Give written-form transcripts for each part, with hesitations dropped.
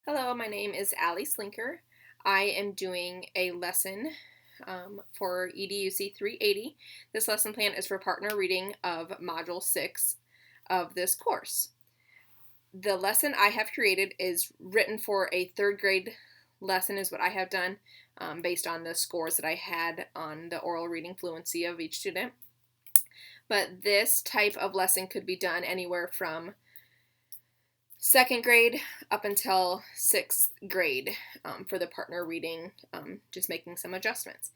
Hello, my name is Allie Slinker. I am doing a lesson for EDUC 380. This lesson plan is for partner reading of Module 6 of this course. The lesson I have created is written for a third grade lesson is what I have done based on the scores that I had on the oral reading fluency of each student. But this type of lesson could be done anywhere from second grade up until sixth grade for the partner reading, just making some adjustments.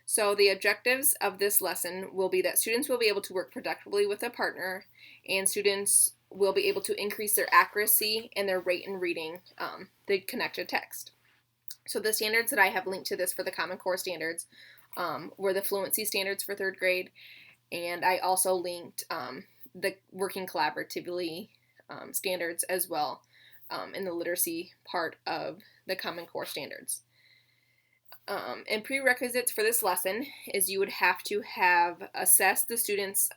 So the objectives of this lesson will be that students will be able to work productively with a partner, and students will be able to increase their accuracy and their rate in reading the connected text. So the standards that I have linked to this for the Common Core standards were the fluency standards for third grade, and I also linked the working collaboratively standards as well in the literacy part of the Common Core standards. And prerequisites for this lesson is you would have to have assessed the students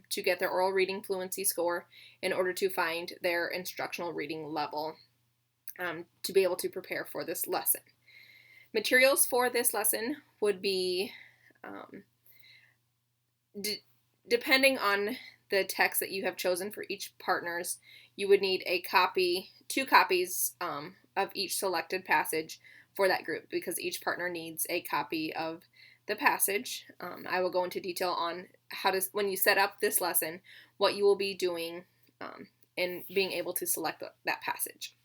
to get their oral reading fluency score in order to find their instructional reading level to be able to prepare for this lesson. Materials for this lesson would be, depending on the text that you have chosen for each partners, you would need two copies of each selected passage for that group because each partner needs a copy of the passage. I will go into detail on when you set up this lesson, what you will be doing and being able to select that passage.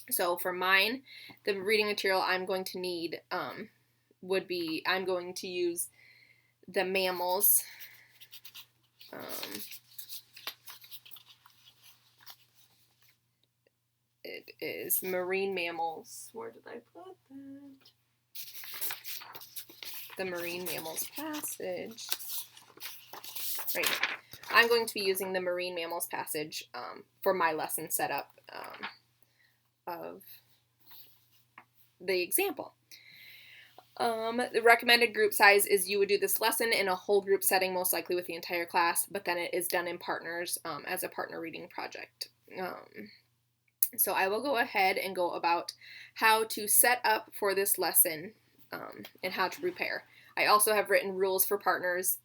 So for mine, the reading material I'm going to need I'm going to use the mammals. It is marine mammals. Where did I put that? The marine mammals passage. Right. I'm going to be using the marine mammals passage for my lesson setup of the example. The recommended group size is you would do this lesson in a whole group setting, most likely with the entire class, but then it is done in partners as a partner reading project. So I will go ahead and go about how to set up for this lesson and how to prepare. I also have written rules for partners.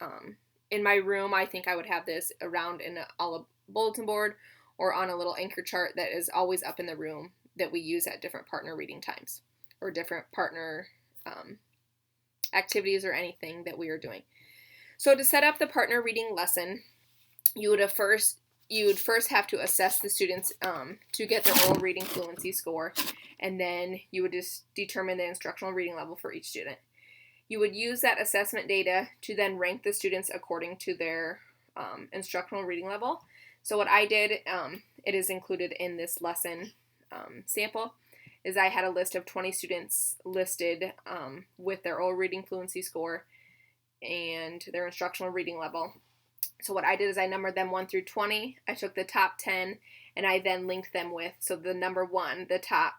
In my room, I think I would have this around in a bulletin board or on a little anchor chart that is always up in the room that we use at different partner reading times or different partner activities or anything that we are doing. So to set up the partner reading lesson, you would first have to assess the students to get their oral reading fluency score, and then you would just determine the instructional reading level for each student. You would use that assessment data to then rank the students according to their instructional reading level. So what I did, it is included in this lesson sample, is I had a list of 20 students listed with their oral reading fluency score and their instructional reading level. So what I did is I numbered them 1 through 20. I took the top 10 and I then linked them with, so the number 1, the top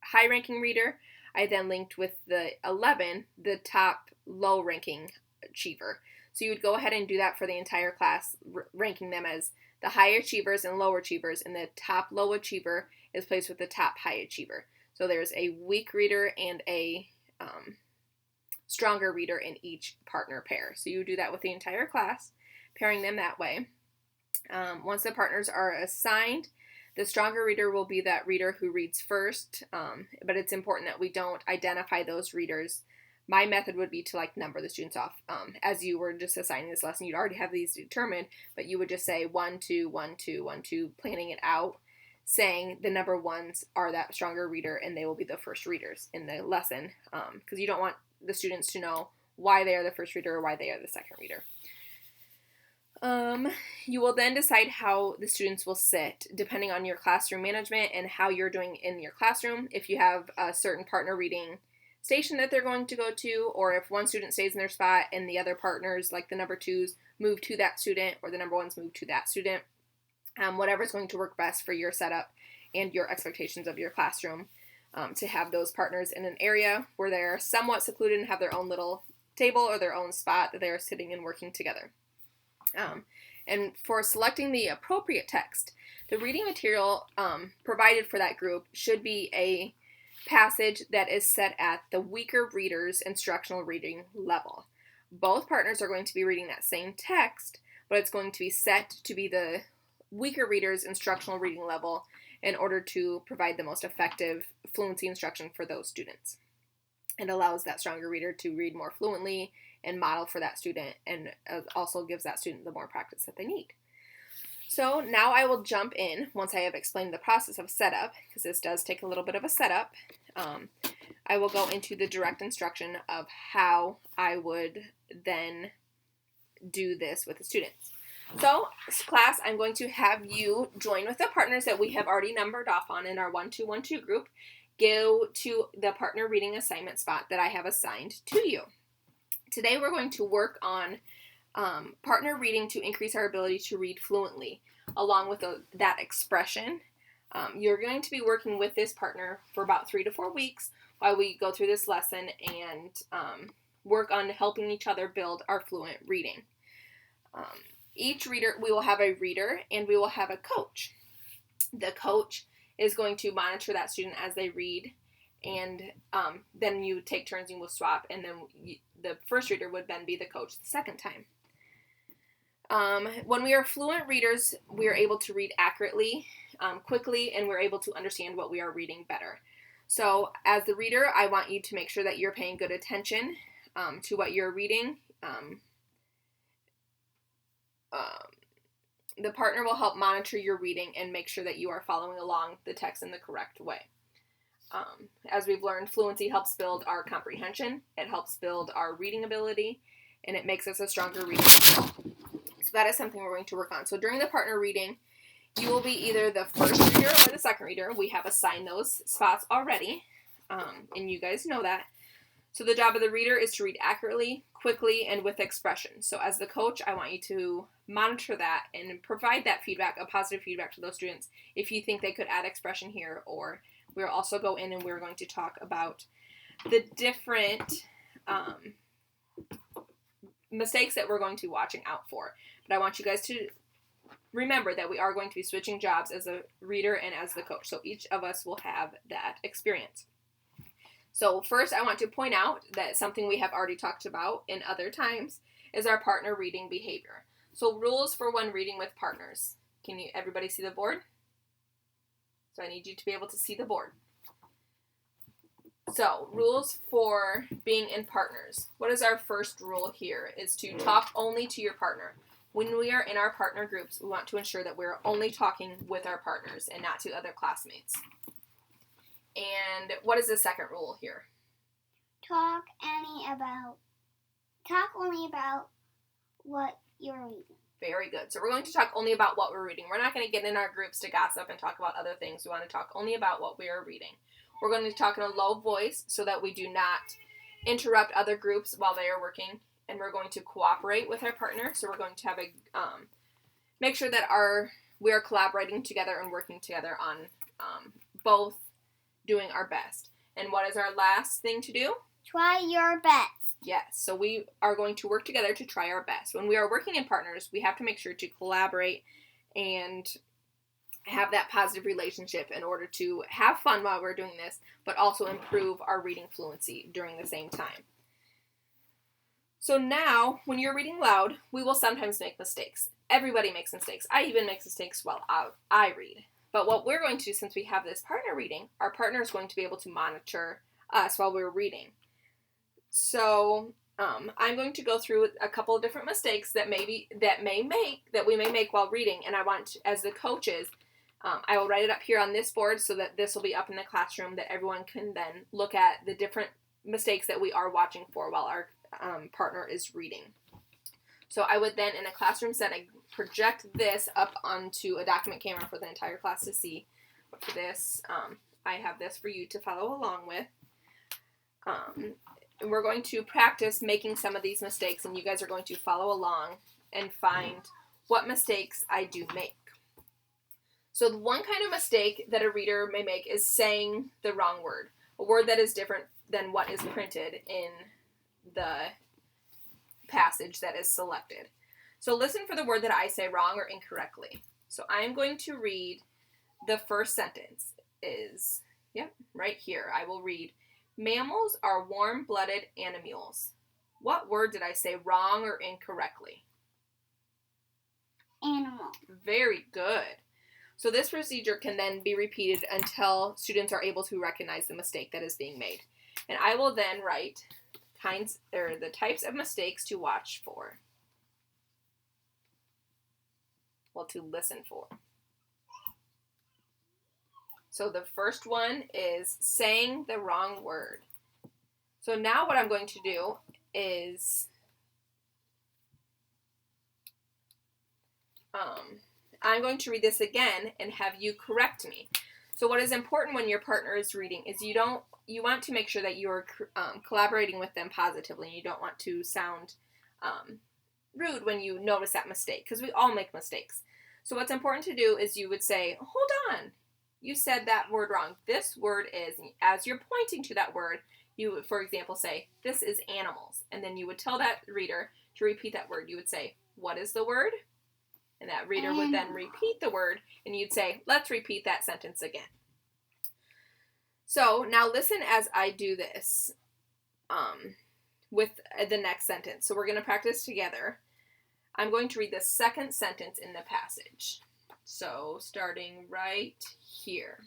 high-ranking reader, I then linked with the 11, the top low-ranking achiever. So you would go ahead and do that for the entire class, ranking them as the high achievers and low achievers, and the top low achiever is placed with the top high achiever. So there's a weak reader and a stronger reader in each partner pair. So you do that with the entire class, pairing them that way. Once the partners are assigned, the stronger reader will be that reader who reads first, but it's important that we don't identify those readers. My method would be to number the students off. As you were just assigning this lesson, you'd already have these determined, but you would just say 1, 2, 1, 2, 1, 2, planning it out, saying the number ones are that stronger reader and they will be the first readers in the lesson, because you don't want the students to know why they are the first reader or why they are the second reader. You will then decide how the students will sit depending on your classroom management and how you're doing in your classroom. If you have a certain partner reading station that they're going to go to, or if one student stays in their spot and the other partners, like the number 2s, move to that student, or the number 1s move to that student. Whatever is going to work best for your setup and your expectations of your classroom, to have those partners in an area where they're somewhat secluded and have their own little table or their own spot that they are sitting and working together. And for selecting the appropriate text, The reading material provided for that group should be a passage that is set at the weaker reader's instructional reading level. Both partners are going to be reading that same text, but it's going to be set to be the weaker reader's instructional reading level in order to provide the most effective fluency instruction for those students. It allows that stronger reader to read more fluently and model for that student, and also gives that student the more practice that they need. So now I will jump in once I have explained the process of setup, because this does take a little bit of a setup. I will go into the direct instruction of how I would then do this with the students. So, class, I'm going to have you join with the partners that we have already numbered off on in our 1-2-1-2 group. Go to the partner reading assignment spot that I have assigned to you. Today we're going to work on partner reading to increase our ability to read fluently, along with that expression. You're going to be working with this partner for about 3 to 4 weeks while we go through this lesson and work on helping each other build our fluent reading. Each reader, we will have a reader and we will have a coach. The coach is going to monitor that student as they read, and then you take turns and you will swap, and then the first reader would then be the coach the second time. When we are fluent readers, we are able to read accurately, quickly, and we're able to understand what we are reading better. So as the reader, I want you to make sure that you're paying good attention to what you're reading. The partner will help monitor your reading and make sure that you are following along the text in the correct way. As we've learned, fluency helps build our comprehension, it helps build our reading ability, and it makes us a stronger reader. So that is something we're going to work on. So during the partner reading, you will be either the first reader or the second reader. We have assigned those spots already, and you guys know that. So the job of the reader is to read accurately, quickly, and with expression. So as the coach, I want you to monitor that and provide that feedback, a positive feedback to those students if you think they could add expression here. Or we'll also go in and we're going to talk about the different mistakes that we're going to be watching out for. But I want you guys to remember that we are going to be switching jobs as a reader and as the coach. So each of us will have that experience. So first, I want to point out that something we have already talked about in other times is our partner reading behavior. So rules for when reading with partners. Can you everybody see the board? So I need you to be able to see the board. So rules for being in partners. What is our first rule here? Is to talk only to your partner. When we are in our partner groups, we want to ensure that we're only talking with our partners and not to other classmates. And what is the second rule here? Talk only about what you're reading. Very good. So we're going to talk only about what we're reading. We're not going to get in our groups to gossip and talk about other things. We want to talk only about what we are reading. We're going to talk in a low voice so that we do not interrupt other groups while they are working. And we're going to cooperate with our partner. So we're going to have make sure that we are collaborating together and working together on both doing our best. And what is our last thing to do? Try your best. Yes, so we are going to work together to try our best. When we are working in partners, we have to make sure to collaborate and have that positive relationship in order to have fun while we're doing this, but also improve our reading fluency during the same time. So now, when you're reading loud, we will sometimes make mistakes. Everybody makes mistakes. I even make mistakes while I read. But what we're going to do, since we have this partner reading, our partner is going to be able to monitor us while we're reading. So I'm going to go through a couple of different mistakes that we may make while reading, and I want, as the coaches, I will write it up here on this board so that this will be up in the classroom that everyone can then look at the different mistakes that we are watching for while our partner is reading. So I would then, in a classroom setting, project this up onto a document camera for the entire class to see. For this, I have this for you to follow along with. And we're going to practice making some of these mistakes, and you guys are going to follow along and find what mistakes I do make. So the one kind of mistake that a reader may make is saying the wrong word, a word that is different than what is printed in the passage that is selected. So listen for the word that I say wrong or incorrectly. So I'm going to read the first sentence is, right here. I will read, mammals are warm-blooded animals. What word did I say wrong or incorrectly? Animal. Very good. So this procedure can then be repeated until students are able to recognize the mistake that is being made. And I will then write the types of mistakes to watch for. Well, to listen for. So the first one is saying the wrong word. So now what I'm going to do is I'm going to read this again and have you correct me. So what is important when your partner is reading is you want to make sure that you're collaborating with them positively. You don't want to sound rude when you notice that mistake, because we all make mistakes. So what's important to do is you would say, hold on, you said that word wrong. This word is, as you're pointing to that word, you would, for example, say, this is animals. And then you would tell that reader to repeat that word. You would say, what is the word? And that reader would then repeat the word, and you'd say, let's repeat that sentence again. So now listen as I do this with the next sentence. So we're going to practice together. I'm going to read the second sentence in the passage. So starting right here.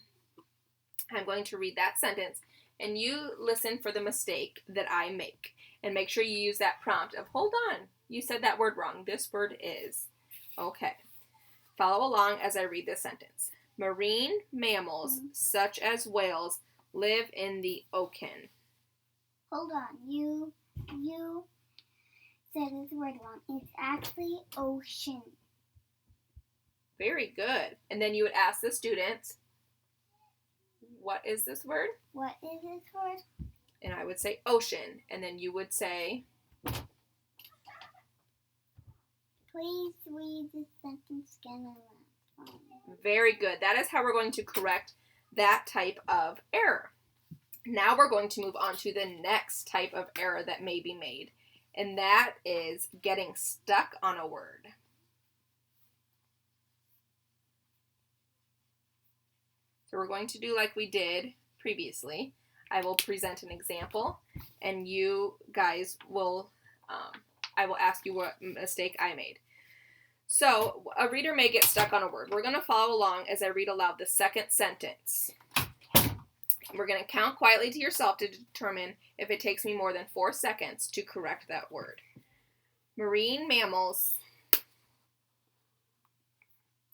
I'm going to read that sentence, and you listen for the mistake that I make. And make sure you use that prompt of, hold on, you said that word wrong. This word is. Okay. Follow along as I read this sentence. Marine mammals, such as whales, live in the ocean. Hold on. You said this word wrong. It's actually ocean. Very good. And then you would ask the students, what is this word? What is this word? And I would say ocean. And then you would say, please read the sentence again aloud. Very good. That is how we're going to correct that type of error. Now we're going to move on to the next type of error that may be made, and that is getting stuck on a word. So we're going to do like we did previously. I will present an example, and you guys will, I will ask you what mistake I made. So a reader may get stuck on a word. We're going to follow along as I read aloud the second sentence. We're going to count quietly to yourself to determine if it takes me more than 4 seconds to correct that word. Marine mammals,